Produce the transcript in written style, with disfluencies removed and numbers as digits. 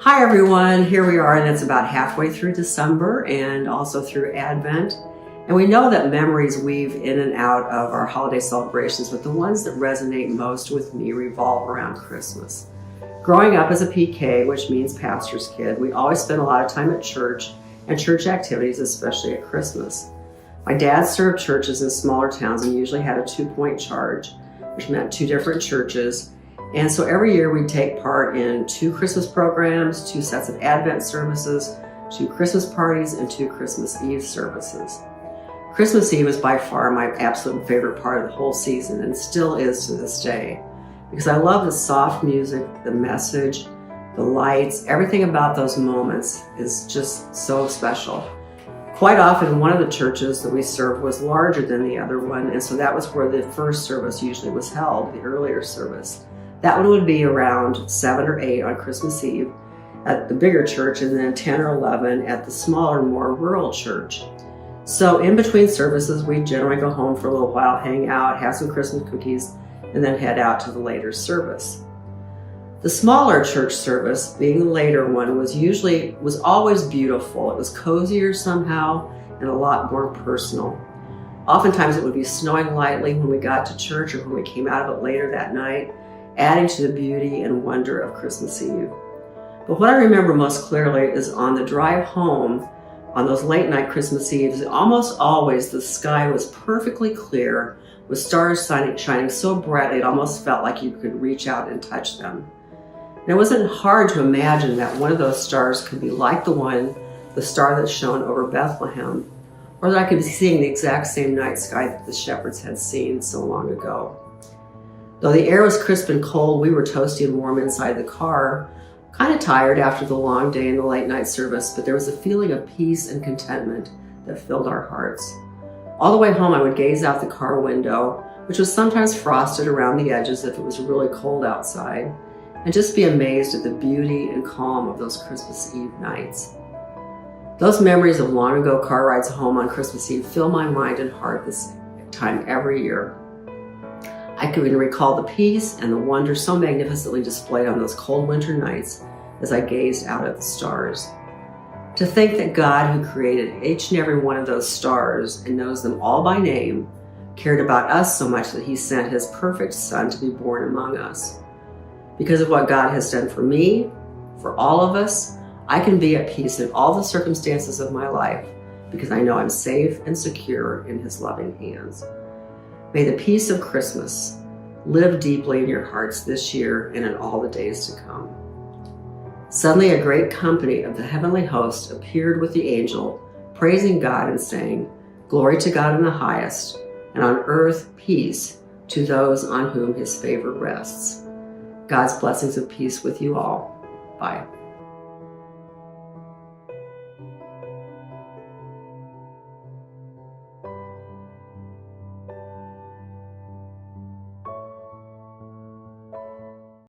Hi everyone, here we are, and it's about halfway through December and also through Advent. And we know that memories weave in and out of our holiday celebrations, but the ones that resonate most with me revolve around Christmas. Growing up as a PK, which means pastor's kid, we always spent a lot of time at church and church activities, especially at Christmas. My dad served churches in smaller towns and usually had a 2-point charge, which meant 2 different churches. And so every year we'd take part in 2 Christmas programs, 2 sets of Advent services, 2 Christmas parties, and 2 Christmas Eve services. Christmas Eve is by far my absolute favorite part of the whole season, and still is to this day, because I love the soft music, the message, the lights, everything about those moments is just so special. Quite often, one of the churches that we served was larger than the other one, and so that was where the first service usually was held, the earlier service. That one would be around 7 or 8 on Christmas Eve at the bigger church, and then 10 or 11 at the smaller, more rural church. So in between services, we'd generally go home for a little while, hang out, have some Christmas cookies, and then head out to the later service. The smaller church service, being the later one, was always beautiful. It was cozier somehow and a lot more personal. Oftentimes it would be snowing lightly when we got to church or when we came out of it later that night, adding to the beauty and wonder of Christmas Eve. But what I remember most clearly is on the drive home, on those late night Christmas Eves, almost always the sky was perfectly clear, with stars shining so brightly it almost felt like you could reach out and touch them. And it wasn't hard to imagine that one of those stars could be like the star that shone over Bethlehem, or that I could be seeing the exact same night sky that the shepherds had seen so long ago. Though the air was crisp and cold, we were toasty and warm inside the car, kind of tired after the long day and the late night service, but there was a feeling of peace and contentment that filled our hearts. All the way home, I would gaze out the car window, which was sometimes frosted around the edges if it was really cold outside, and just be amazed at the beauty and calm of those Christmas Eve nights. Those memories of long ago car rides home on Christmas Eve fill my mind and heart this time every year. I can recall the peace and the wonder so magnificently displayed on those cold winter nights as I gazed out at the stars. To think that God, who created each and every one of those stars and knows them all by name, cared about us so much that he sent his perfect Son to be born among us. Because of what God has done for me, for all of us, I can be at peace in all the circumstances of my life because I know I'm safe and secure in his loving hands. May the peace of Christmas live deeply in your hearts this year and in all the days to come. Suddenly a great company of the heavenly host appeared with the angel, praising God and saying, "Glory to God in the highest, and on earth peace to those on whom his favor rests." God's blessings of peace with you all. Bye.